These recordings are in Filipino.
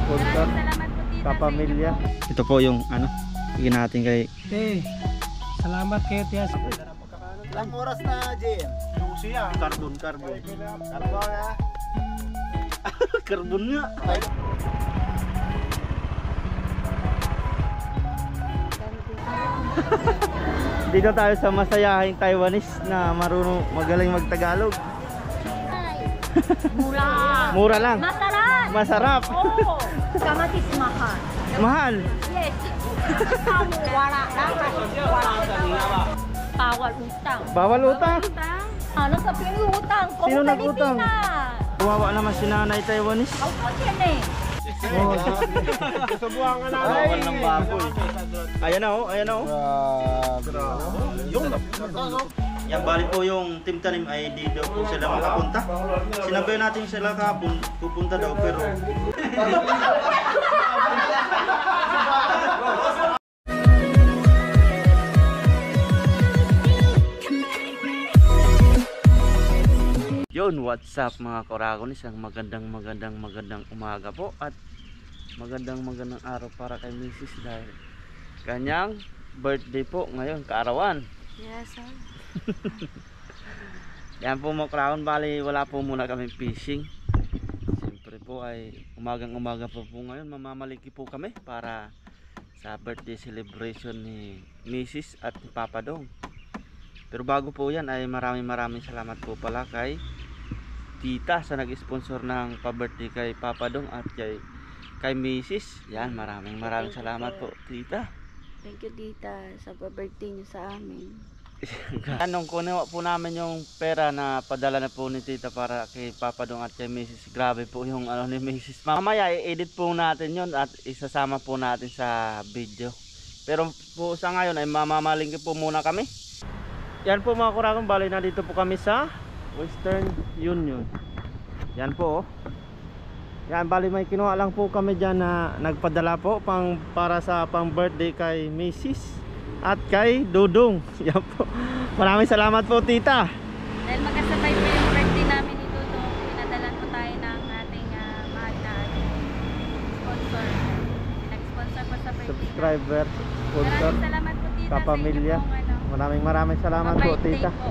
sponsor, Salamat po tita. kapamilya. Ito po yung ano, bigyan natin kay Salamat kayo Tias. Ilang oras na, Jim? Lucia. Carbon. Karbon ha? Carbon nga. Dito tayo sa masayahing Taiwanese na marunong magaling magtagalog. Mura. Mura lang. Masarap. Masarap. Oo. Kamatis mahal. Mahal. Yes. Kamu wala lang. Wala. Bawal utang. Bawal utang. Ano sa pinutang? Sino nag-utang? Kawawa naman si Nanay Taiwanese. Ako po yan eh. Subuhan ka namin. Bawal ng baboy. Ayan na oh, ayan na oh. Yan bali po yung team tanim ay di daw po sila makapunta. Sinabi natin sila kahapon pupunta daw pero yun, what's up mga Koragon, isang magandang umaga po at magandang araw para kay Mrs. dahil kanyang birthday po ngayon, kaarawan. Yes, sir. Yan po mga Koragon, bali wala po muna kami fishing. Siyempre po ay umaga po ngayon, mamamaliki po kami para sa birthday celebration ni Mrs. at ni Papa Dong. Pero bago po yan ay maraming salamat po pala kay Tita sa nag-sponsor ng pa-birthday kay Papa Dong at kay Mrs. Yan, maraming salamat po Tita. Thank you tita sa birthday niyo sa amin. Anong kunin po namin yung pera na padala na po ni Tita para kay Papa Dong at kay Mrs. Grabe po yung ano ni Mrs. Mamaya i-edit po natin yon at isasama po natin sa video. Pero po sa ngayon ay mamamalingki po muna kami. Yan po mga Koragon, bali na dito po kami sa Western Union. Yan po oh. Yan bali may kinuha lang po kami dyan na nagpadala po para sa pang birthday kay Mrs. at kay Dudong. Yan po. Maraming salamat po Tita. Dahil magkasabay po yung birthday namin ni Dudong, pinadalan po tayo ng ating mahal na sponsor. Nag-sponsor po sa birthday. Subscriber, sponsor, Maraming salamat po tita kapamilya. sa inyo pong Maraming salamat po Tita. po.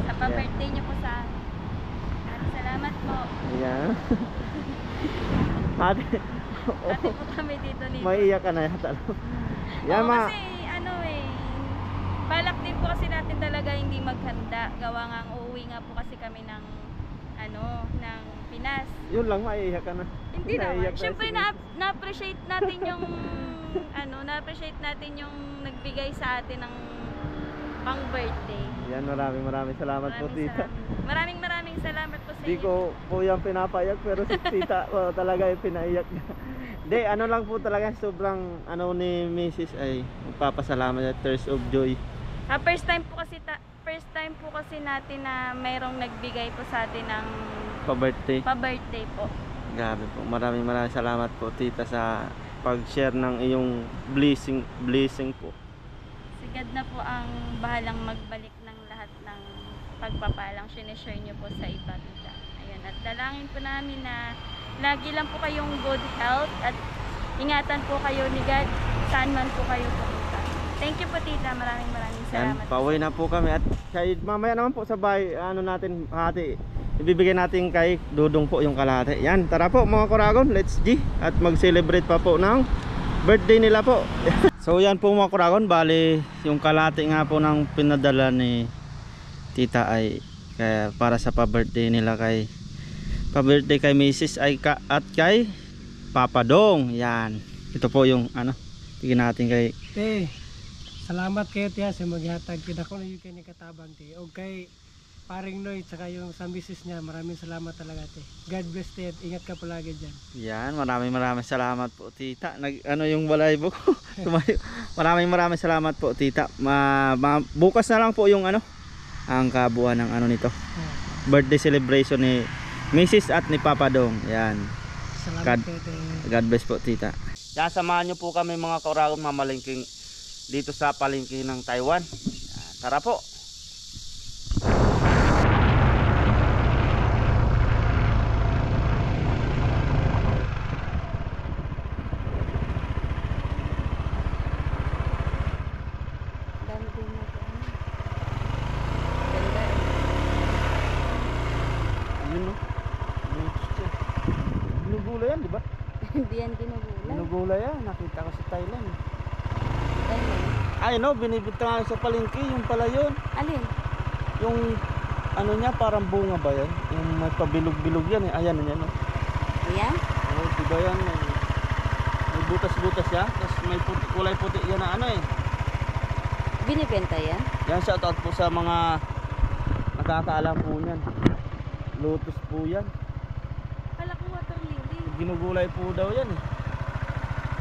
Sa pa-birthday niyo po sa akin. Maraming salamat po. Yan. Ate, Ate po kami dito nito. maiiyak ka na yata. Yan Oo, kasi ano balak din po kasi natin talaga hindi maghanda. Gawa nga uuwi nga po kasi kami ng ng Pinas. Yun lang, maiiyak ka na. Hindi naman. Naiiyak tayo Siyempre sa na-appreciate natin yung na-appreciate natin yung nagbigay sa atin ng pang birthday. Yan, maraming salamat po Tita. Maraming salamat po sa Di inyo. ko po yan pinapayak pero si Tita talaga yung pinaiyak na. Hindi, ano lang po talaga sobrang ni Mrs. ay magpapasalamat at tears of joy. First time po kasi natin na mayroong nagbigay po sa atin ng Pa-birthday. pa-birthday po. Grabe po. Maraming salamat po Tita sa pag-share ng iyong blessing po. Si God na po ang bahalang magbalik ng lahat ng pagpapalang sinishare nyo po sa iba tita. Ayan, at dalangin po namin na lagi lang po kayong good health at ingatan po kayo ni God saan man po kayo pumunta. Thank you po tita, maraming Yan, salamat. pauwi na po kami at mamaya naman po sabay natin hati. Ibibigay natin kay Dudong po yung kalahati. Yan, tara po mga Koragon, let's G at mag-celebrate pa po ng birthday nila po. So yan po mga Koragon, bali yung kalahati nga po ng pinadala ni Tita ay para sa pa-birthday nila pa-birthday kay Mrs. at kay Papa Dong. Yan. Ito po yung bigyan natin kay Salamat kayo Tias sa maghatag kinako na yung kay ni katabang ti. O kay paring Noy tsaka yung sa misis niya, maraming salamat talaga te. God bless te at ingat ka palagi dyan. yan, maraming salamat po Tita. Yung balaybo ko. maraming salamat po Tita. Bukas na lang po yung ang kabuuan ng nito. Birthday celebration ni Mrs. at ni Papa Dong. Yan. Salamat kayo te. God bless po Tita. Yan, samahan nyo po kami mga Koragon mamalingking dito sa palengke ng Taiwan. Yan, tara po. Hindi yan ginugulay. Ginugulay yan. Nakita ko sa Thailand. Ano? Ay no, binibita nga sa palengke. Yung pala yun. Alin? Yung ano niya, parang bunga ba yan? Yung may pabilog-bilog yan eh. Ayan yan. No? Ayan? Oh, diba yan? May butas-butas yan. Tapos may puti, kulay puti yan na ano eh. Binibenta yan? Yan, shoutout po sa mga nakakaalam po niyan. Lotus po yan. Kala ko water lily. Ginugulay po daw yan eh.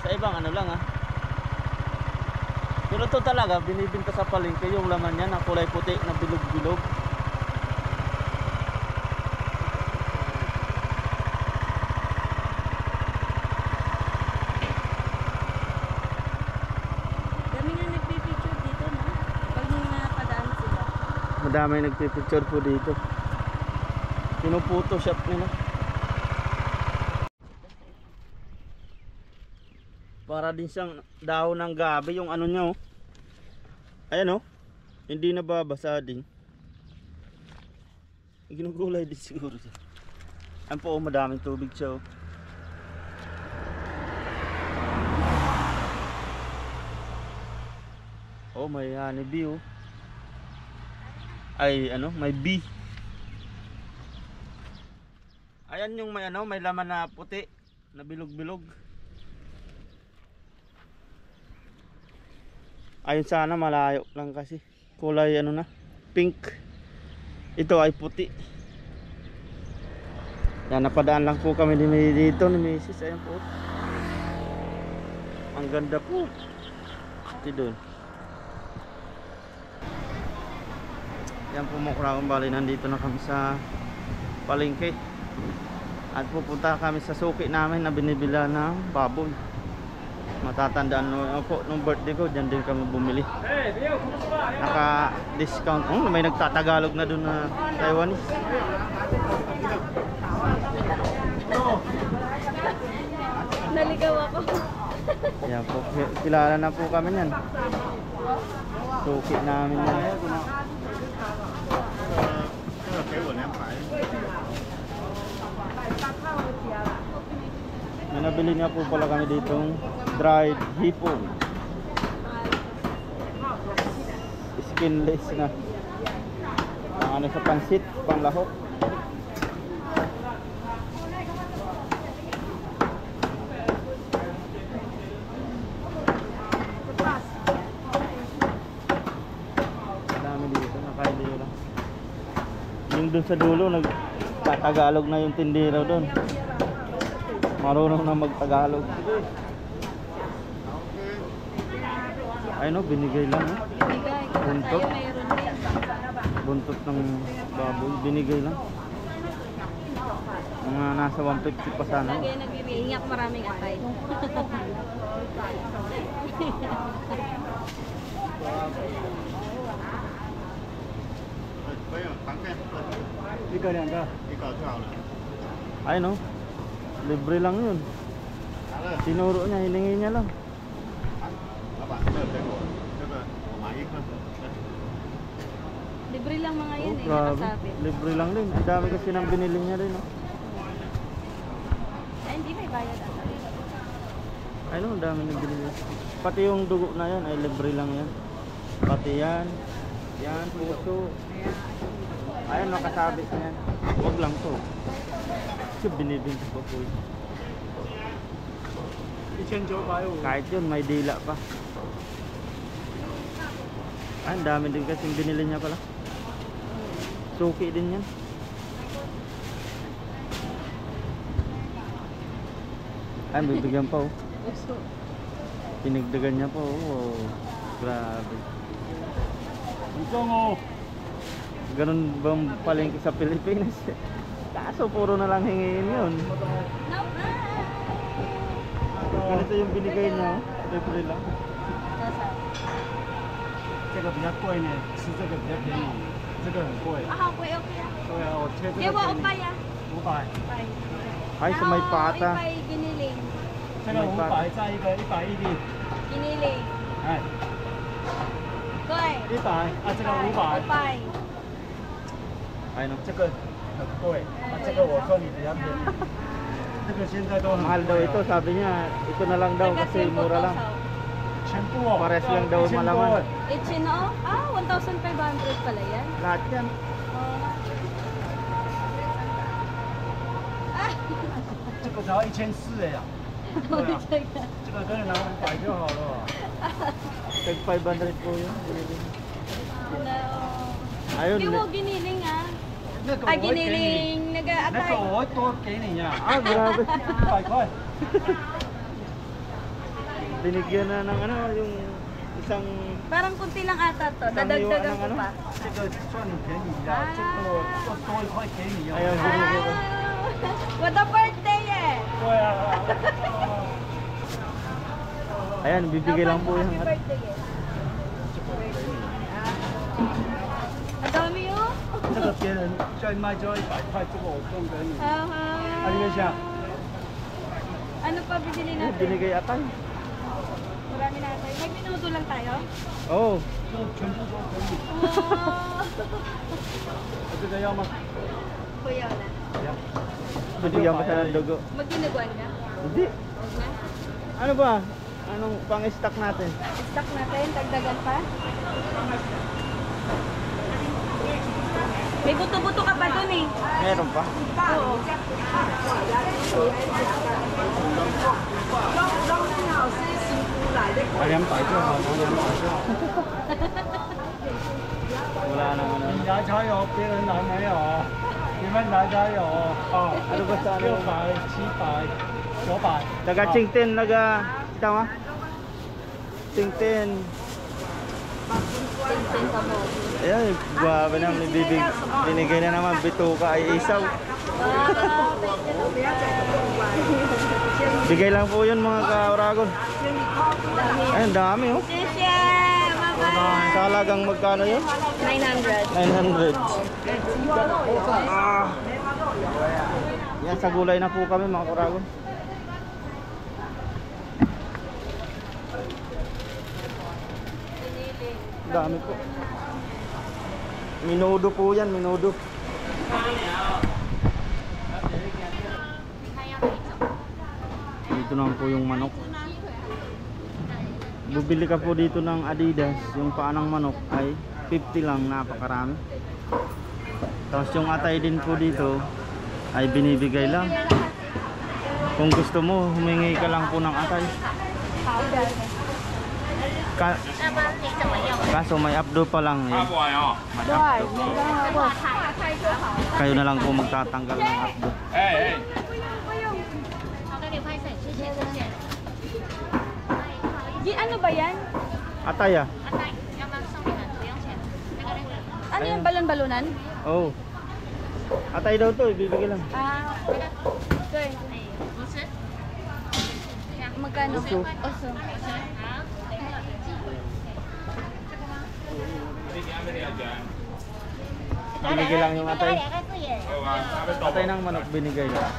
Sa ibang ano lang ah. Pero ito talaga, binibinta sa palengke yung laman niya na kulay puti na bilog-bilog. Dami nga nagpipicture dito, no? Pag napadaan sila. Madami nagpipicture po dito. Pinuputoshop nila. Para din siyang dahon ng gabi yung ano niya oh. Ayan oh. Hindi nababasa din. Ginugulay din siguro siya. Ayan po oh, madaming tubig siya oh. Oh, may honeybee oh. Ay ano, may bee. Ayan yung may ano, may laman na puti na bilog-bilog. Ayun sana malayo lang kasi. Kulay ano na, pink. Ito ay puti. Yan, napadaan lang po kami dito ni Mrs. Ayan po. Ang ganda po. Ito doon. Yan po mga kurakong bali, nandito na kami sa palengke. At pupunta kami sa suki namin na binibila ng baboy. Matatandaan po nung birthday ko, dyan din kami bumili. Naka discount. May nagtatagalog na doon na Taiwanese. Naligaw ako. Yan po, kilala na po kami yan. Suki namin yan. May nabili nga po pala kami ditong dried hipon. Skinless na. Ang ano sa pansit, panglahok. Dami dito, nakaili lang. Yung dun sa dulo, nagtatagalog na yung tindera doon. Marunong na magtagalog. Ay no, binigay lang no? Binigay. Buntot. Tayo mayroon din. Buntot ng baboy, binigay lang. Mga nasa 150 pa sana. Lagi nagbibigay. Hingi ako maraming atay. Ay no, libre lang yun. Tinuro niya, hiningi niya lang. Libre lang mga Oh, yan eh. grabe. Nakasabi. Libre lang din. Ang dami kasi nang binili niya rin. No? Ay, hindi may bayad ata. Ay no, ang dami nang binili. Pati yung dugo na yan ay libre lang yan. Pati yan. Yan, puso. Ayan, nakasabit na yan. Huwag lang to. Kasi binibinta ko po. Kahit yun, may dila pa. Ay, ang dami din kasi binili niya pala. Suki din yan. Ay, bibigyan pa oh. Pinagdagan niya pa oh. Grabe. Ganun bang palengke sa Pilipinas? Kaso puro na lang hingin yun. Ganito yung binigay niya oh. Libre lang. 这个比较贵呢，吃这个比较便宜，这个很贵。Ah, okay, okay. 对啊，我切这个 Di ba 给你 upay ah? 500， Ay, sa may pata. Upay giniling. 这个500再一个110， Giniling. 哎， Koy. 100啊，这个500， Upay. Ay no. 这个很贵，啊，这个我说你比较便宜。这个现在都很 Mahal daw ito, sabi niya. Ito na lang daw kasi mura lang. 全部哦， Pares lang daw 1000 malaman. 多。 Ichino? Ah, 1,500 pala yan. Lahat yan. Ah, 这个才要1400呀。对啊，这个跟人拿500就好了。 Tag 500 po yun. no. Ayun. Hindi mo giniling ah. 那个 Ay, 我会给你， giniling. 那 Nag-aatay. 个我会多给你呀Ah, grabe. ，100块。 Binigyan na ng ano, yung isang... Parang kunti lang ata to. Dadagdagan ko pa. 这个算你便宜呀，这个又多1块给你呀。 Ayaw, binigyan ko. What a birthday eh! 对啊。 Ayan, bibigay lang po yung... Happy birthday eh. Ang dami oh. 这个别人再卖就100块，这个我送给你。啊， Aha. 你们想？ Ano pa bibili natin? Binigay atay. Marami natin. May minuto lang tayo? Oo. 这全部都给你。 Oh. 这个要吗？ Kuya na. Bibigyan ko siya ng dugo. Magdinuguan ka? Hindi. Huwag na. Ano ba? Anong pang-stock natin? Stock natin. Dagdagan pa. May buto-buto ka pa dun eh. Meron pa? Oo. 200就好，200就好。 Wala nang ano. 你来才有，别人来没有。你们来才有哦。 Ano ba sa ano? 600、700、900。 Taga Chingten, naga... Tama? Chingten. Tintin ka mo. Ayan, grabe naman. Binigay na naman. Bituka ay isaw. Bigay lang po yun mga ka-Oragon. Ayun, dami oh. Sisya! Mama! Sa halagang magkano yun? 900. 900. Ah. Yan, sa gulay na po kami mga ka-Oragon. Dami po. Minudo po yan, minudo. Dito naman po yung manok. Bubili ka po dito ng Adidas, yung paanang manok ay 50 lang, napakarami. Tapos yung atay din po dito ay binibigay lang. Kung gusto mo, humingi ka lang po ng atay. Kaso may abdo pa lang yun. May abdo. Kayo na lang po magtatanggal ng abdo. Ano ba yan? Atay ah. Ano yung balon-balunan? Oo. Atay daw to, ibibigay lang. Ah, sir. Magkano? Oso. Oso. Binigay lang yung atay. Atay ng manok binigay lang.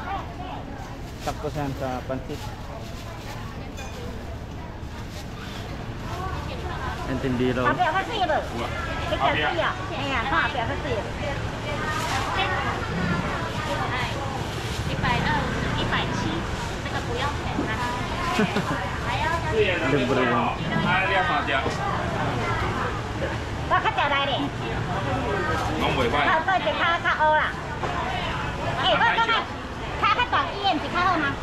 Sakto siya sa pansit. Intindi raw. 表他自己不，给点自己，哎呀，他表他自己。120、170，这个不要钱的。还要 Libre lang. 我较少来咧，做一卡较乌啦。哎，我讲啊，卡较大医院是较好吗？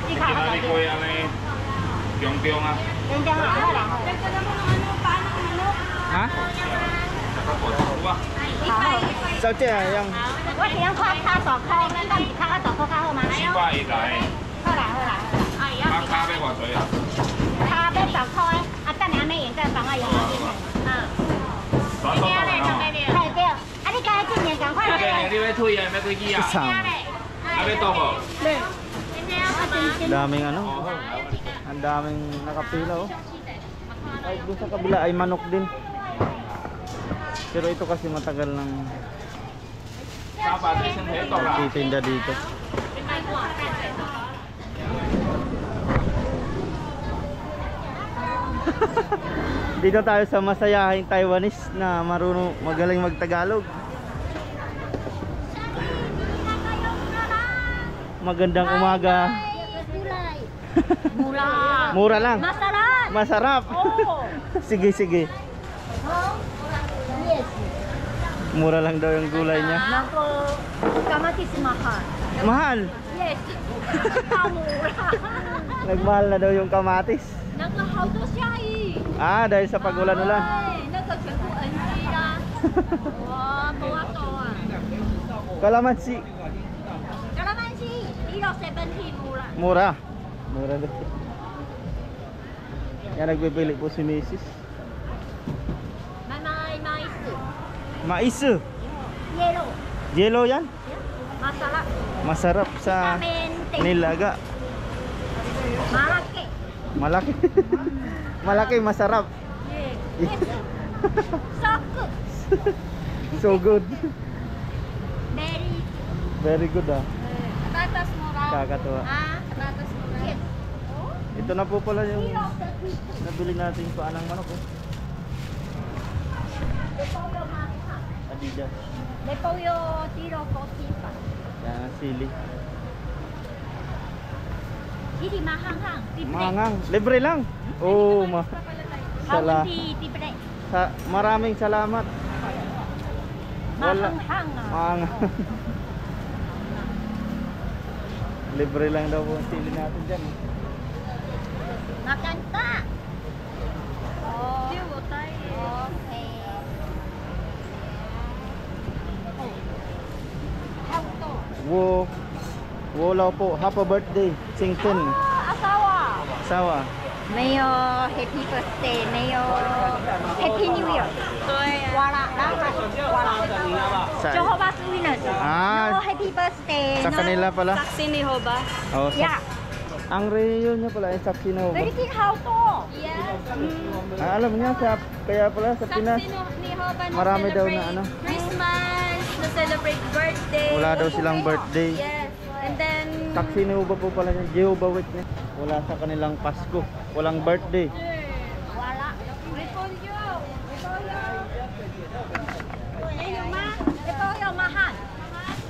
你卡较大医院。中中啊，好啦好啦。 Dagdagan mo ng ano, paano ng manok? Ha? Sao chứ yang 我是想看卡大块，咱是卡较大块较好吗？好啦好啦好啦。卡要10块，啊，等下美元再帮我用一点。嗯。嘿对，啊你家今年赶快来。 isang daming ano? Ang daming nakapila oh. Kahit doon sa kabila ay manok din. Pero ito kasi matagal nang titinda dito. Dito tayo sa masayahing Taiwanese na marunong magaling magtagalog. Magandang umaga. Gulay. Murah. Mura lang. Masarap. Masarap. Oh. Sige, sige. Yes. Mura lang daw yung gulay niya. Nako, kamatis mahal. Mahal. Yes. Murah. Nagmahal na daw yung kamatis. Nako, how to say? Ah, dahil sa pagulan-ulan. Nako,全部 NG 啦。哇，多啊。 Kalamansi. Kalamansi, kilo 70 murah. Mura. Mura daw. Yan, nagbibili po si Mrs. May mais. Mais. Yellow. Yellow yan. Masarap. Masarap sa Vitamin C. nilaga. Malaki. Malaki. Malaki, masarap. Yes. So good. So good. Very. Very good ah. Patatas murah. Kakatuwa. Ah, patatas murah. Yes. Ito na po pala yung Kilo 70. nabili nating paanang manok oh. Adidas. Repolyo kilo 45. Yan, sili. Hindi mahanghang. Mangang. Libre lang. Oh, Bawang tibre. maraming salamat. Wala. Mahanghang. Mangang. Libre lang daw po ang sili natin dyan. Maganda. Oh. Okay. Auto. Wala po. Happy birthday. Sington. Asawa. Sawa. 没有 Happy Birthday， 没有 Happy New Year。对呀。完了，然后完了。Sa, Jehovah's Witness。Ah. No Happy Birthday。 sa kanila pala. Saksi ni Hoba. Oh, Yeah。 ang reunion niya pala ay sa Pinoy. Very good how to。 Yes. Alam niya kaya pala sa Pinas. Saksi ni Hoba na Marami daw na celebrate ano. Christmas, na celebrate birthday. Wala daw silang birthday. Yes. And then Saksi ni Uba po pala niya, Jehovah Witness. Wala sa kanilang Pasko, walang birthday. Wala。Repolyo。Repolyo吗？Repolyo mahal。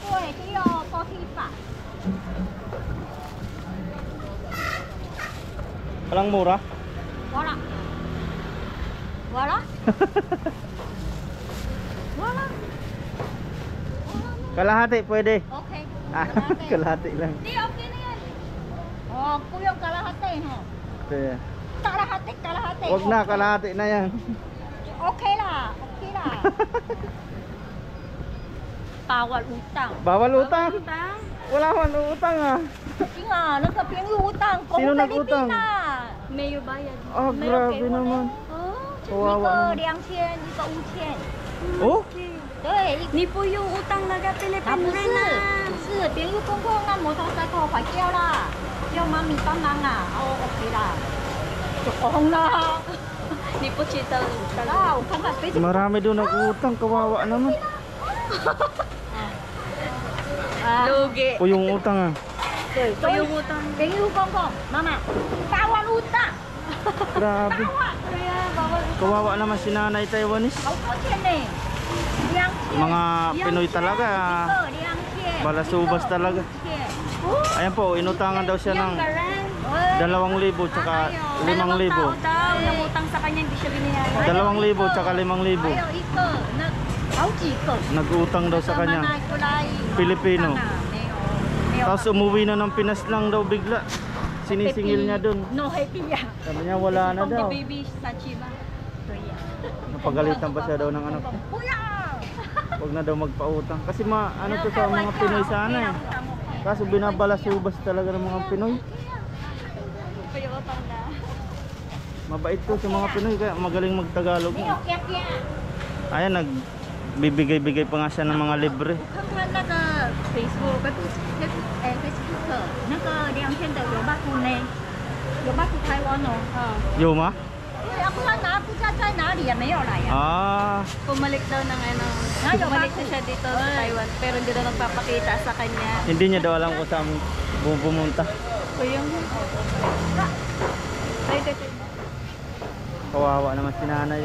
对，只有45。 Walang mura. Wala. Wala. Wala. Kalahati pwede. Okay. Ah, kalahati lang. Di, okay na yan. Oh, kuyong kalahati, no? Kaya, Kalahati. wag na, kalahati na yan. Okay lah. Okay lah. Bawal utang. Bawal utang. Wala man utang ah. Nga, nagkapiyang-utang. Sino nag-utang? Mayo bayad. Oh, grabe naman. Oh. Kawawa naman. 2,000，一个5000。 Oh? 对，Ni po yung utang na啊， Philippine 不是， rin na. 是，朋友公公啊，摩托车头坏掉啦，叫妈咪帮忙啊，哦，OK 啦，就红啦。 Ni po chita utang. 啊，我看看非常。 Marami doon nag-utang, kawawa naman. Lugi. O yung utang ah. 对，Po yung utang. 朋友公公，妈妈，大碗乌蛋， Grabe. 大碗，对呀，大碗， Kawawa naman si Nanay Taiwanese. 好多钱呢，2000， Mga Pinoy talaga. 2000， Balasubas talaga. Ayan po, inutangan daw siya ng 2,000 tsaka 5,000. daw nangutang sa kanya, hindi siya binayaran. 2,000 tsaka 5,000. 还有一个，那好几个。 Nag-utang daw sa kanya. Pilipino. Tapos umuwi na ng Pinas lang daw bigla. Sinisingil niya dun. No happy ya. Sabi niya wala na daw. baby sa Chiba. Napagalitan pa siya daw ng anak niya. Kuya. Huwag na daw magpautang. Kasi ano to sa mga Pinoy sana eh. Kaso binabalasubas talaga ng mga Pinoy. Payutang na. Mabait to sa mga Pinoy kaya magaling magtagalog. Niyo kaya kaya. Ayan, nagbibigay-bigay pa nga siya ng mga libre. 看看那个 Facebook，Facebook 那个2000的有卖出呢，有卖出台湾哦。 Yuma? 对啊，不然拿不知道在哪里也没有来呀。 Ah, Bumalik daw ng ano. Bumalik na siya dito sa Taiwan. Pero hindi daw nagpapakita sa kanya. hindi niya daw alam kung saan pumunta. So yung... Ay, kasi... Kawawa naman si Nanay.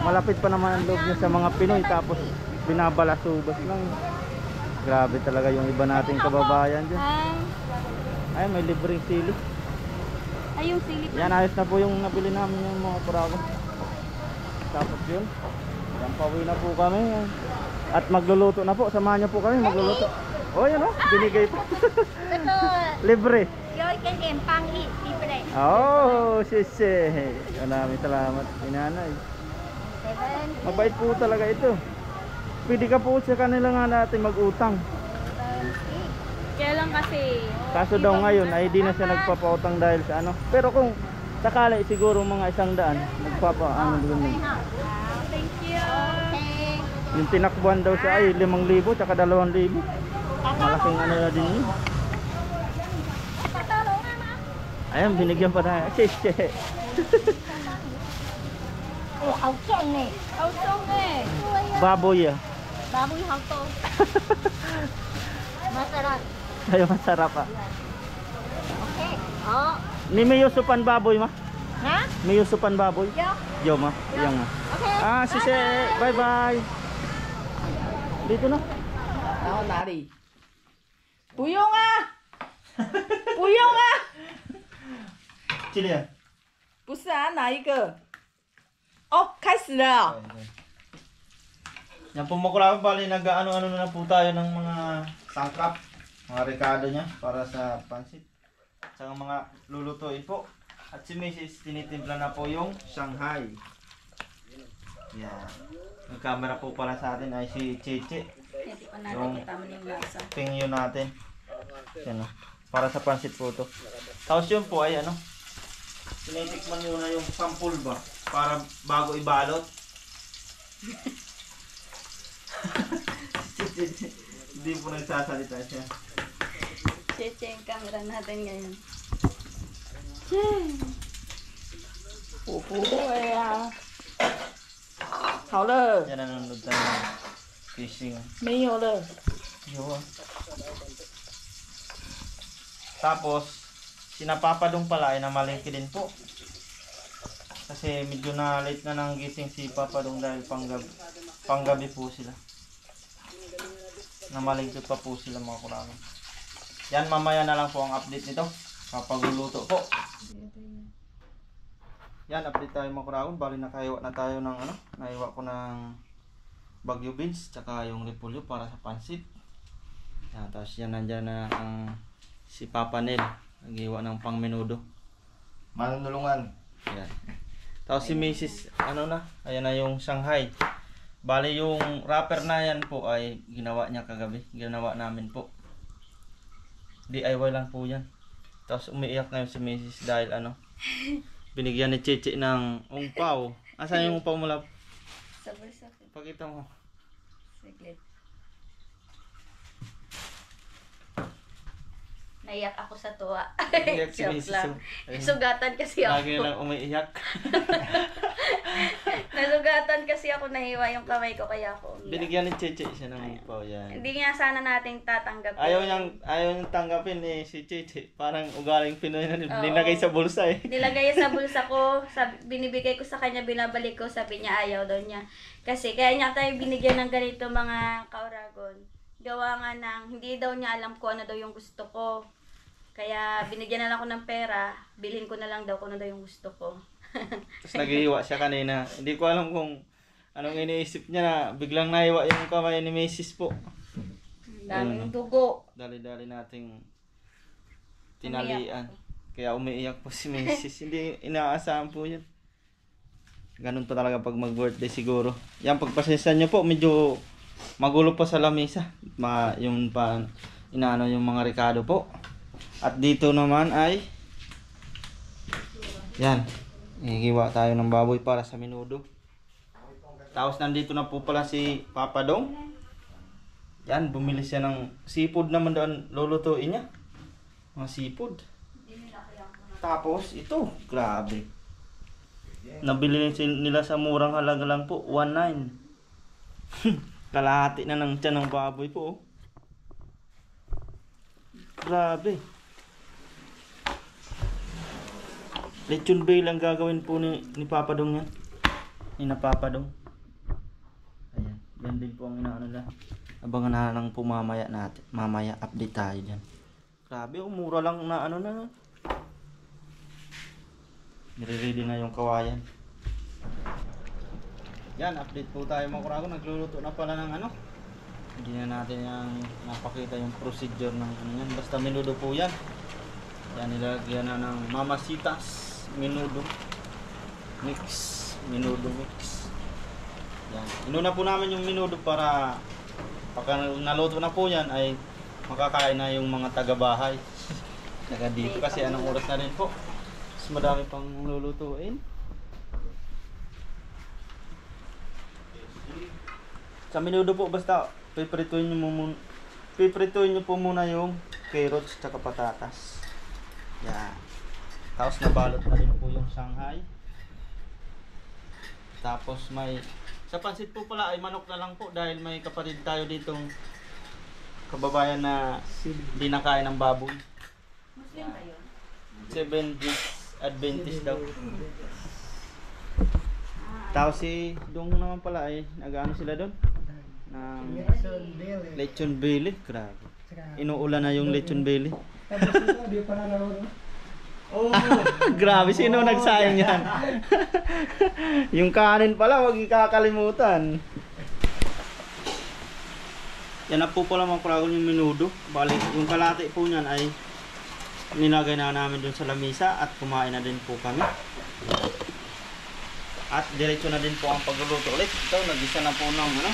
Malapit pa naman ang loob niya sa mga Pinoy tapos binabalasubas lang. Grabe talaga yung iba nating kababayan dyan. Ah, Ay, may libreng sili. ay yung silip. Yan, ayos na po yung nabili namin yung mga parago. Tapos yun. Yan, pauwi na po kami. At magluluto na po. Samahan niyo po kami magluluto. Oh, yan oh. Binigay po. Libre. Oh, sisi. Maraming salamat, Inanay. Mabait po talaga ito. Pwede ka po sa kanila nga natin mag-utang. Kaya lang kasi Kaso daw ngayon ay di na siya nagpapautang dahil sa ano. Pero kung sakali siguro mga 100, nagpapaano din. thank you. Yung tinakbuhan daw siya ay 5,000 tsaka 2,000. Malaking ano na din yun. Ayan, binigyan pa tayo. Sisi. Hậu sông này. Baboy ah. Baboy hậu tôm. Masarap. Ay, masarap ah. Okay. Oh. Ni may yusupan baboy ma? Ha? May yusupan baboy? Yo. Yo ma, yan nga. Okay. Ah, sisi. Bye bye. Dito na. 然后哪里？不用啊，不用啊， Sino yan? 不是啊，哪一个？哦，开始了哦。 Yan po makulawin bali nag-ano-ano na po tayo ng mga sangkap, mga rekado niya para sa pansit. Sa mga lulutuin po. At si Mrs. tinitimpla na po yung Shanghai. Yan. Yung camera po pala sa atin ay si Cheche. Hindi pa natin Yung kita mo yung lasa. tingin natin. Yan o. Para sa pansit po to. Tapos yun po ay ano. Tinitikman nyo na yung pampulba para bago ibalot. Hindi po nagsasalita siya. Cheche yung camera natin ngayon. 我不会啊。好了， Yan nanonood tayo ng fishing. 没有了。 Yun. Tapos, sinapapadong pala ay namalingki din po. Kasi medyo na late na nang gising si Papadong dahil panggabi po sila. Namalingki pa po sila mga kurang. Yan, mamaya na lang po ang update nito. Kapag-luluto po. Yan, update tayo mga kurang. Bali nakaiwa na tayo ng ano. Naiwa ko ng Baguio beans. Tsaka yung repolyo para sa pansit. Yan, tapos yan nandyan na ang si Papa Nel. Nag-iwa ng pang menudo. Manunulungan. Yan. Tapos si Mrs. ano na, ayan na yung Shanghai. Bali yung wrapper na yan po ay ginawa niya kagabi. Ginawa namin po. DIY lang po yan. Tapos umiiyak na yung si Mrs. dahil ano, binigyan ni Cheche ng ungpaw. Asan yung ungpaw mo, love? Sa bulsa ko. Pakita mo. Saglit. Naiyak ako sa tuwa. Umiiyak si Joke Mrs. lang. Ayun. Sugatan kasi ako. Lagi lang umiiyak. Nasugatan kasi ako, nahiwa yung kamay ko kaya ako umiyak. Binigyan ni Cheche siya ng ungpaw yan. Hindi nga sana nating tatanggapin. Ayaw niyang tanggapin eh si Cheche. Parang ugaling Pinoy na Oo. nilagay sa bulsa eh. Nilagay sa bulsa ko, binibigay ko sa kanya, binabalik ko, sabi niya ayaw daw niya. Kasi kaya niya tayo binigyan ng ganito mga kauragon. Gawa nga ng, hindi daw niya alam kung ano daw yung gusto ko. Kaya binigyan na lang ako ng pera, bilhin ko na lang daw kung ano daw yung gusto ko. Tapos naghihiwa siya kanina. Hindi ko alam kung anong iniisip niya na biglang nahiwa yung kamay ni Mrs. po. Daming dugo. Dali-dali nating tinalian. Kaya umiiyak po si Mrs. Hindi inaasahan po yan. Ganun pa talaga pag mag-birthday siguro. Yan, pagpasensya nyo po, medyo magulo pa sa lamesa. Yung pa, inaano yung mga rekado po. At dito naman ay yan, igiwa tayo ng baboy para sa menudo. Tapos nandito na po pala si Papa Dong. Yan, bumili siya ng seafood naman doon lulutuin niya. Mga seafood. Tapos ito, grabe. Nabili nila sa murang halaga lang po, 1.9. Kalahati na ng tiyan ng baboy po. Oh. Grabe. Lechon bay lang gagawin po ni Papa Dong yan. Ni na Papa Dong. Ayan, yan din po ang inaano nila. Abangan na lang po mamaya natin. Mamaya update tayo dyan. Grabe, mura lang na ano na. Nire-ready na yung kawayan. Yan, update po tayo mga kurago. Nagluluto na pala ng ano. Hindi na natin yung napakita yung procedure ng ano yan. Basta menudo po yan. Yan, nilagyan na ng mamasitas menudo mix. Menudo mix. Yan. Inuna po namin yung menudo para pagka naluto na po yan ay makakain na yung mga taga-bahay. Taga dito kasi anong oras na rin po. Mas madami pang lulutuin. Sa menudo po basta piprituin nyo po muna yung carrots at patatas. Yan. Tapos nabalot na rin po yung Shanghai. Tapos may sa pansit po pala ay manok na lang po dahil may kapatid tayo ditong kababayan na hindi nakain ng baboy. Muslim ba yun? Seventh Adventist daw. Tapos si Dong naman pala ay nag-ano sila doon? Ng lechon belly. Grabe. Inuulan na yung lechon belly. Tapos ito, di pa na naroon. Oh, grabe, sino nagsayang yan? Yung kanin pala, huwag ikakalimutan. Yan na po pala mga kuragon yung menudo. Bali, yung kalate po niyan ay nilagay na namin dun sa lamisa at kumain na din po kami. At diretso na din po ang pagluluto ulit. Ito, nagisa na po ng ano,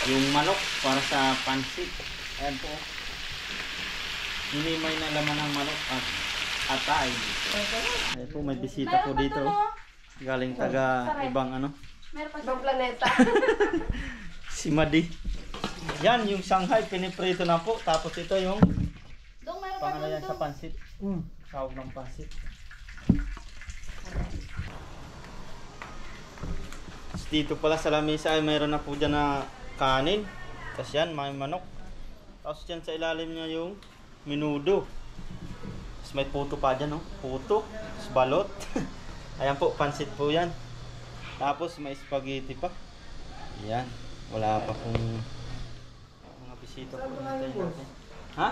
yung manok para sa pansit. Ayan po. Hinimay na laman ng manok at atay. Ayan po, may bisita po dito. Galing taga ibang ano. Ibang planeta. Si Madi. Yan, yung Shanghai, piniprito na po. Tapos ito yung pangano yan sa pansit. Sawag ng pansit. Tapos dito pala sa lamesa ay mayroon na po dyan na kanin. Tapos yan, may manok. Tapos dyan sa ilalim niya yung menudo. Tapos may puto pa dyan, no? Puto. Tapos balot. Ayan po, pansit po yan. Tapos may spaghetti pa. Yan. Wala pa pong mga bisita po natin. Ha?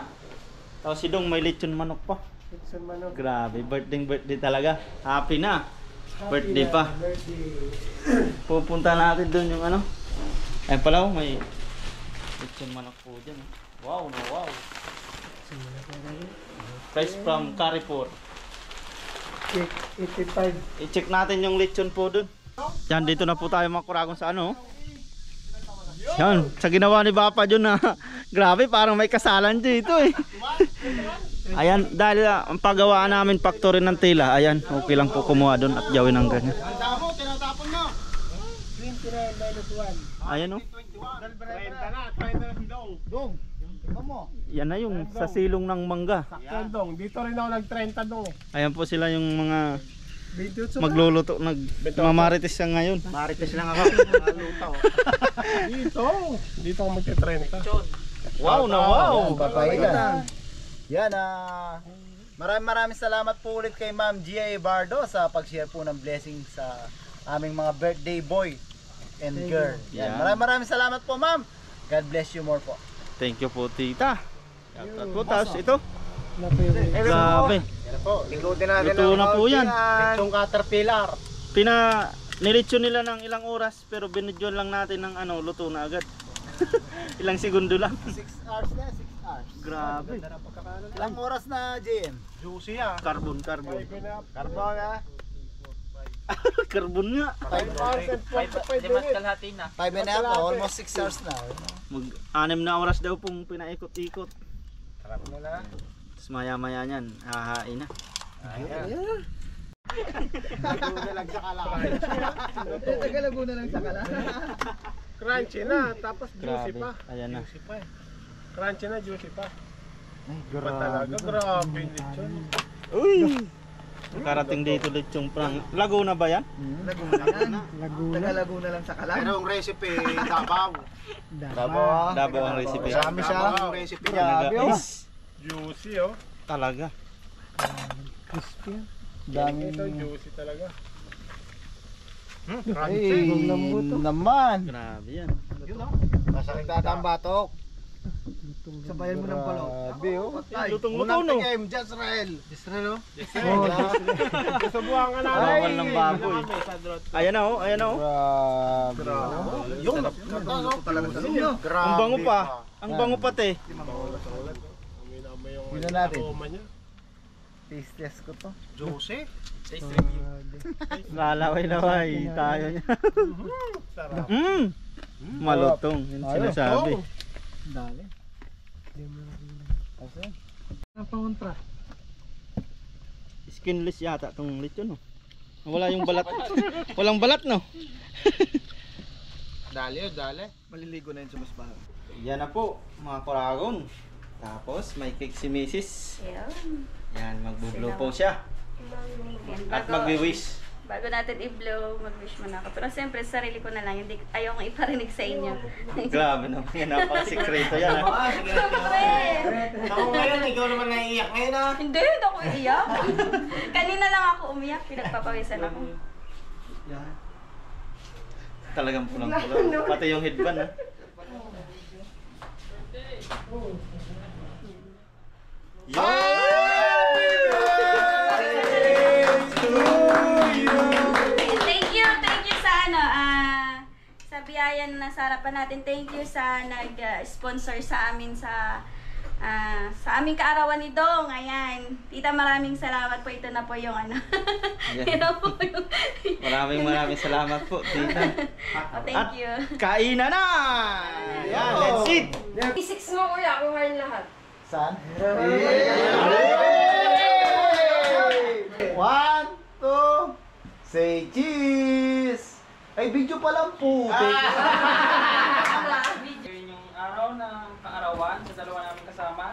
Tapos si Dong may lechon manok pa. Lechon manok. Grabe, birthday talaga. Happy na. Birthday Happy pa. na, birthday. Pupunta natin doon yung ano. Ayun pala, may lechon manok po dyan. Wow, no, wow. Price from Carrefour. Cake, 85. I-check natin yung lechon po doon. Yan, dito na po tayo mga kuragon sa ano. Yan, sa ginawa ni Papa John na grabe, parang may kasalan dito eh. Ayan, dahil ang paggawaan namin factory ng tela, ayan, okay lang po kumuha doon at gawin ng ganyan. 29 minus 1. Ayan o. 30 na, 30 na si Dong. Dong, tingnan mo. Yan na yung sa silong ng mangga. Sakyan Dong, dito rin ako nag-30 Dong eh. Ayan po sila yung mga 28 magluluto, mamarites siya ngayon. Marites lang ako. Malutaw. Dito ako magte-30. Wow na wow! Papaitan. Yan, maraming salamat po ulit kay Ma'am Gia Bardo sa pag-share po ng blessing sa aming mga birthday boy and girl. Yan. Yan. Maraming salamat po, Ma'am. God bless you more po. Thank you po, tita. Shoutout po. Tapos ito. Yan Grabe. po, ikutin natin Luto na po yan. Lechong caterpillar. Nilitsyon nila ng ilang oras pero binidyon lang natin ng ano, luto na agad. Ilang segundo lang. 6 hours na, 6 hours. Grabe. Ilang oras na, JM? Juicy ah. Carbon. Carbon ha? Carbon nga. 5 hours and 45 minutes. 5 and a half, almost 6 hours na. Mag-6 na oras daw pong pinaikot-ikot. Sarap na na. Tapos maya-maya niyan, hahain na. Laguna lang sa kalaban. Tagalaguna lang sa kala. Crunchy na, tapos juicy Grabe. pa. Ayan na. Juicy pa eh. Crunchy na, juicy pa. Ay, Pa talaga, grabe yung lechon. Uy! Karating dito lechong prang. Laguna ba yan? Laguna yan. Tagalaguna lang sa kala. Pero ang recipe, Davao. Davao ang recipe. Marami siya. Ang recipe Talaga. niya. Is, Juicy oh. talaga. Crispy. Dami. Ito, juicy talaga. Ay, naman. Grabe yan. Yun oh. Masakit ang batok. Sabayan mo ng palo. Grabe oh. Lutong-luto no. Jezreel. Jezreel oh. Oh, Subuhan ka na. Bawal ng baboy. Ayan na oh, ayan na oh. Grabe. Yung talaga sa inyo. Ang bango pa. Ang bango pati. Yun na natin. Taste test ko to. Jose. Lalaway-laway tayo niya. Malutong, yun sinasabi. dali. Napangontra. Skinless yata tong lechon no. Wala yung balat. Walang balat no. Dali. Maliligo na yun sa mas bahay. Yan na po mga koragon. Tapos may cake si Mrs. Yan, magbo-blow po siya. At magwi-wish. Bago natin i-blow, mag-wish muna ako. Pero siyempre, sarili ko na lang. Hindi, ayaw kong iparinig sa inyo. Grabe naman. Yan, napaka-sekreto yan. Siyempre! Ako ngayon, ikaw naman naiiyak ngayon ah. Hindi ako iiyak. Kanina lang ako umiyak. Pinagpapawisan ako. Talagang pulang-pulang. Pati yung headband ha. Thank you sa sa biyaya na nasa harapan natin. Thank you sa nag-sponsor sa amin sa aming kaarawan ni Dong. Ayan. Tita, maraming salamat po. Ito na po yung Ito po yung Maraming salamat po, tita. thank you. Kainan na! Yan, let's eat! I6 mo kuya, kuha yung lahat. Saan? 1, 2, say cheese! Ay, video pa lang po. Yung araw ng kaarawan sa dalawa namin kasama.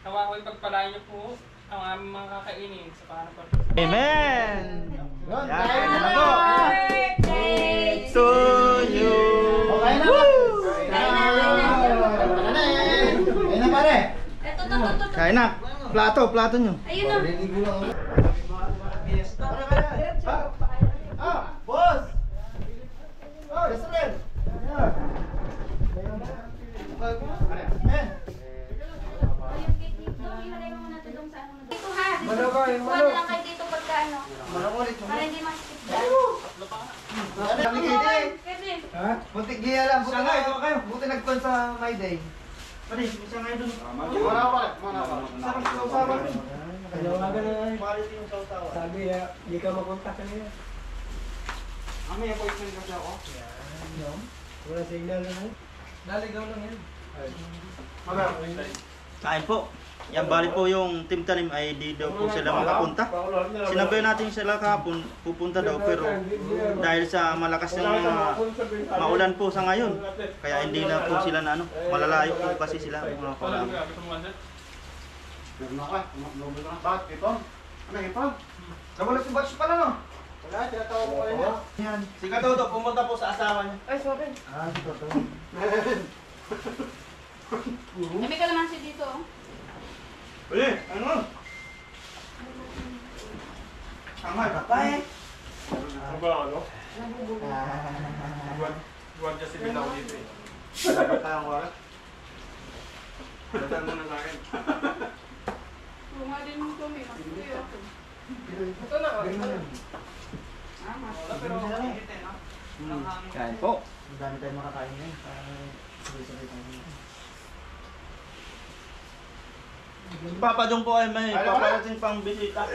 Nawa ko ipagpalain niyo po ang aming mga kakainin sa pangalan ko. Amen! Yan, Yan, kain na ano na! po? Birthday To you! Okay na ba? Kain na pare! Ito. Kain na! Plato nyo. Ayun na. Boss! Restaurant! Dito ha. Manok ka, yung Kuha manok. na lang kayo dito pagka para hindi maskip dyan. Pwede. Ha? Butik giya lang, buti na ito kayo. Buti nagtuan sa My Day. Pwede, isa nga doon. Mana pa. Sarap sa usawa. Kanawagan na lang. Sabi ya, hindi ka makontak kanina. Amay ako isang kasi ako. Wala signal na lang. Naligaw lang yan. Kain po. Yan bali po yung team tanim ay di daw po sila makapunta. Sinabi natin sila kahapon pupunta daw pero dahil sa malakas ng maulan po sa ngayon kaya hindi na po sila na malalayo po kasi sila mga kaurang. Bakit ito? Ano ito? Nagulat si Batch pala no? Wala, tinatawag ko kayo niya. Yan. Si Katoto pumunta po sa asawa niya. Ay, sorry. Si Toto. May kalamansi dito. Uli, ano? Tama ka pa eh. Ano ba ano? Buwan kasi bilaw dito eh. Dapat tayong wala. Dadan mo na sa akin. Bunga din mo kami. Ito na. Kain po. Ang dami tayong makakain ngayon. Sabay-sabay tayo. Papa Dong po ay may paparating pang bisita.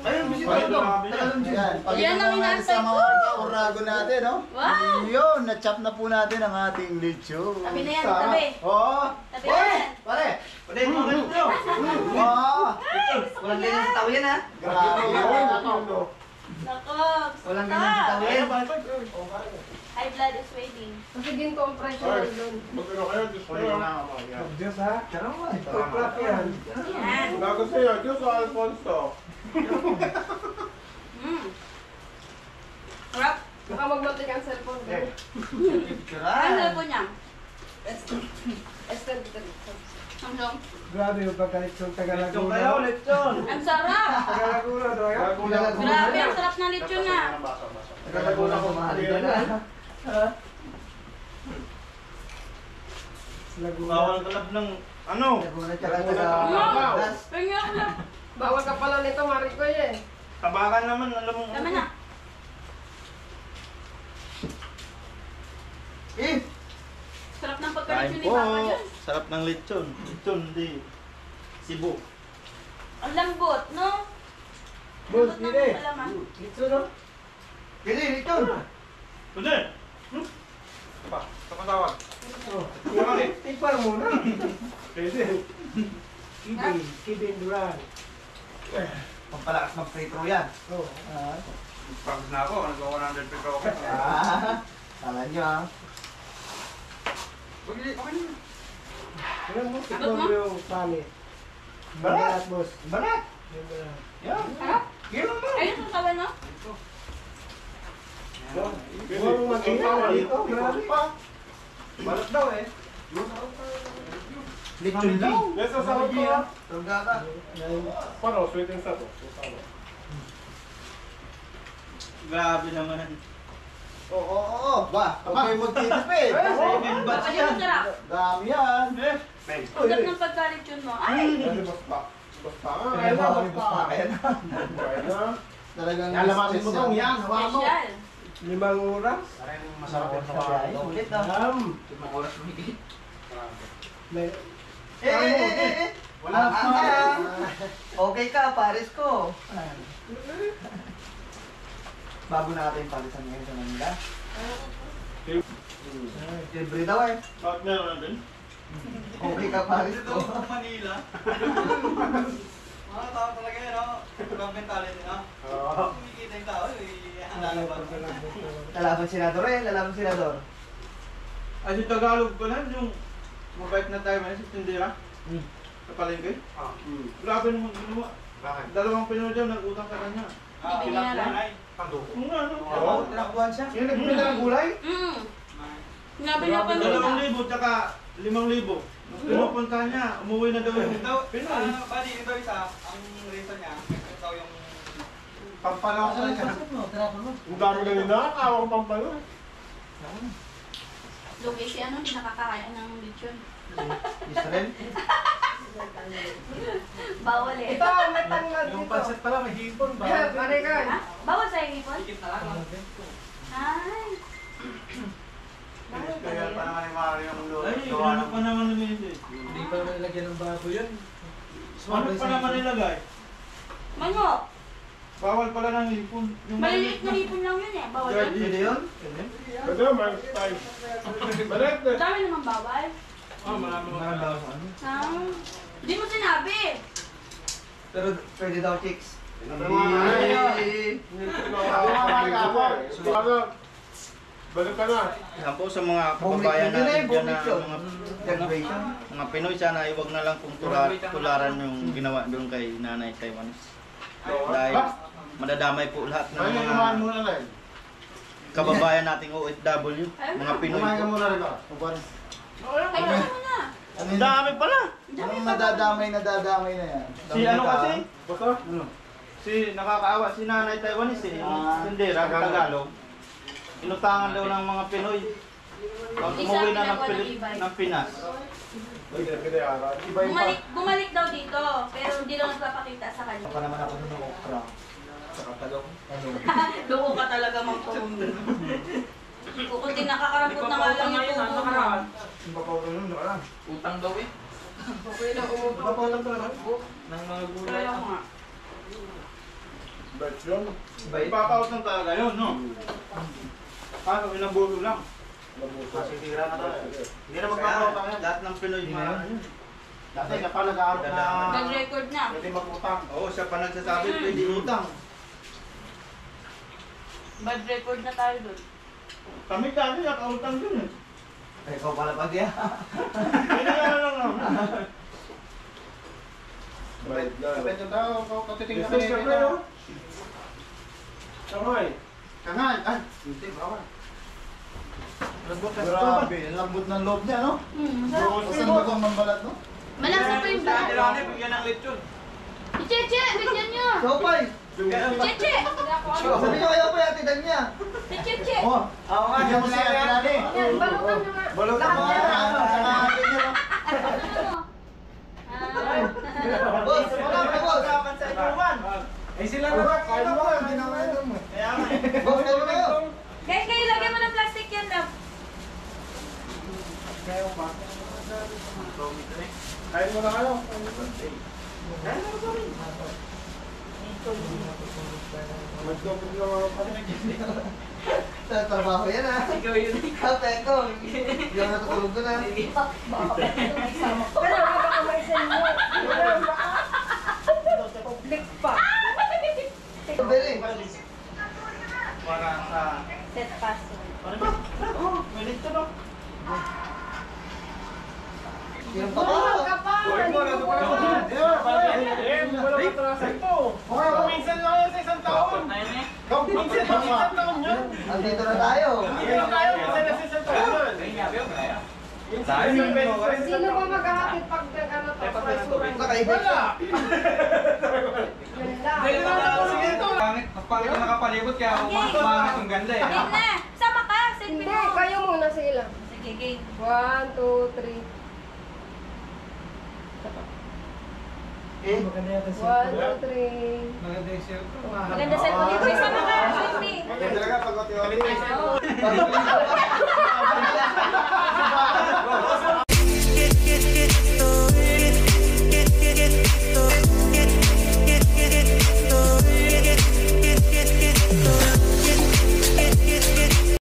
Ayun, bisita ito. Yan, pag Yan ang ito mga inaantay sa ko. mga orago natin, no? Wow! Yun, na-chop na po natin ang ating lechon. Tabi na yan, Sarap. tabi. Oo. Tabi Oy, na yan. pare. Pwede mo ganito nyo. Wow. Walang ganyan sa tao yan ha. Grabe yun. Nako, Walang ganyan sa tao yan. high blood is waiting. Kasi compression doon. Mag-ano kayo, Diyos ko yun. Diyos ha? Pagplak yan. Yan. Bago sa'yo, Diyos o Alfonso? Harap. Baka magmatik ang cellphone ko. Ano po niya? Esther, Samsung. Grabe yung pagkalitsong Lechon kayo, Tagalaguna. lechon. Ang sarap! Tagalaguna, talaga. Grabe, ang sarap ng lechon na. Tagalaguna ko mahal. Laguna. Bawal kalab ng ano? Laguna tsaka Kanya ko lang. Bawal ka pala nito, Mariko eh. Tabakan naman, alam mo. Tama na. Sarap ng Kain pagkalitsyon ni po. Papa dyan. Sarap ng lechon. Lechon di Cebu. Ang lambot, no? Boss, Lambot ng hindi. palaman. Ito no? Kili, ito. Pwede. Pa, kapatawag. Tipar muna. Pwede. Kibing Duran. Pampalakas mag-free-throw yan. Oh. Practice na ako. Nag-100 peso ako. Kala nyo ah. Alam mo, tikman mo yung pali. Balat, boss. Balat. Yung balat. Yan. Harap. Gila mo. Ayun ang tawa, no? Huwag mong mag-iwan dito, grabe. Balat daw eh. Lechon daw. Nasa sa ako. Tungga ka. Paano, sweet and sour. Grabe naman. Oo. Ba, huwag kayo magtitipid. Seven batch yan. Sarap. Dami yan. Sarap ng pagkalitsyon mo. Ay! Kaya na, kaya na. Talagang Yalamasin mo daw yan. Hawakan mo. Special. 5 oras. Masarap yan sa kaya. Ulit ah. Alam. 5 oras mahigit. May Wala pa. Okay ka, pares ko. Bago natin palisan ngayon sa Manila. Libre daw eh. Bakit meron natin? Okay ka, pares ko. Manila. Mga tao talaga yun, no? Ibang mentality, no? Kumikita yung tao, lalaban senador eh, lalaban senador. Ay, yung Tagalog ko lang, yung mabait na tayo man sa tindera. Sa palengke. Grabe naman ginawa. Bakit? Dalawang Pinoy daw, nag-utang sa kanya. Hindi binayaran. Kung ano? Oo, tinakuhan siya. Yung nagbili ng gulay? Sinabi niya pa nila. 2,000 tsaka 5,000. Pinupunta niya, umuwi na daw yung Pinoy. Bali, ito isa, ang reason niya, ito yung Pampalakas na siya. Ang dami na nila, awang pampalo. Lugi si ano, hindi nakakakaya ng lechon. Israel? Bawal eh. Ito, may tanglad dito. Yung pancit pala, may hipon ba? Mariko. Ha? Bawal sa hipon? tip na lang. Ay. Bawal Kaya pa pala naman ni Mario yung Ay, ano pa naman nilagay? Hindi pa nilagyan ng baboy yan. Ano pa naman nilagay? Manok. Bawal pala ng hipon. Yung Maliliit na hipon lang yun eh. Bawal yun. Pwede yun? Pwede naman, time. Balik na. Dami naman bawal. Marami daw sa ano. Hindi mo sinabi. Pero pwede daw chicks. Balik ka na. Yan po sa mga kababayan natin dyan na Celebration. mga Pinoy, sana ay huwag na lang pong tularan yung ginawa doon kay Nanay Taiwanese. Dahil madadamay po lahat ng Ay, mga kumain muna rin. kababayan nating OFW, mga Pinoy Kumain ka po. muna rin ba? Ay, ano mo na. Ang dami pala! Anong nadadamay na yan? Si ano kasi? Basta? Si nakakaawa, si Nanay Taiwanese eh, tindera sa Tagalog. Inutangan daw ng mga Pinoy. Pag umuwi na ng Pinas. Pwede ara. Bumalik daw dito, pero hindi daw nagpapakita sa kanya. Pa naman ako ng okra. Sa katalog. Loko ka talaga, Mang Tom. Kukunti nakakarampot na nga lang yung tubo mo. Papaw nun, wala. Utang daw eh. Papaw lang talaga. Ng mga gulay. Kaya nga. Bet yun. Ipapaut lang talaga yun, no? Paano, inabulo lang. Masitira na tayo. Hindi na magpapaw ka yan. Lahat ng Pinoy mga Dati ka pa nag-aaral na. Nag-record na. Pwede mag-utang. Oo, siya pa nagsasabi, pwede utang. Bad record na tayo doon. Kami dati nakautang dun eh. Ikaw pala pa diya. Kailangan lang lang. Right na. Kapit yung tao, katitingnan Yes, sir, bro. Kamay. Kangan, hindi, bawal. Lambot na Grabe, lambot ng loob niya, no? Masarap. Saan ba itong mambalat, no? Malasa pa yung balat. Kailangan bigyan ng lechon. Si Cheche, bigyan niyo. Sopay! Si Cheche. Sabi niyo kayo pa yung titan niya. Si Cheche. Oo nga, siya mo siya, Ate Lani. Yan, balutan nyo nga. Balutan mo nga, sa mga atin niyo, no? Eh sila na lang, kaya mo, hindi na kayo mo. Kaya nga eh. Boss, kayo na yun. Guys, kayo lagyan mo ng plastic yan, love. Kaya mo ba? Kaya mo na kayo. Kaya mo na rin. Mag-double lang ako pa rin. Sa trabaho yan ah. Ikaw yun. Ikaw, teko. Hindi ako natutulog doon ah. Pero baka may send mo. Public pa. Pabili. Para sa... Set password. Oh, may lito no? Yung papa. Uy mo, nato pa wala katrasan to. Minsan lang yan sa isang taon. Minsan lang sa isang taon yun. Andito na tayo. Hindi lang tayo, minsan lang sa isang taon yun. Sino ba maghahatid pag ano to? Nakaiba. Yun lang. Sige to. Pangit na nakapalibot kaya umangat yung ganda eh. Game na! Sama ka! Hindi, Selfie mo! kayo muna sila. Sige, game. 1, 2, 3. Eh, Maganda yata 1, siya. 2, 3. Maganda yung cellphone. Maganda selfie dito. Sama ka! Selfie! Maganda talaga pag Oo.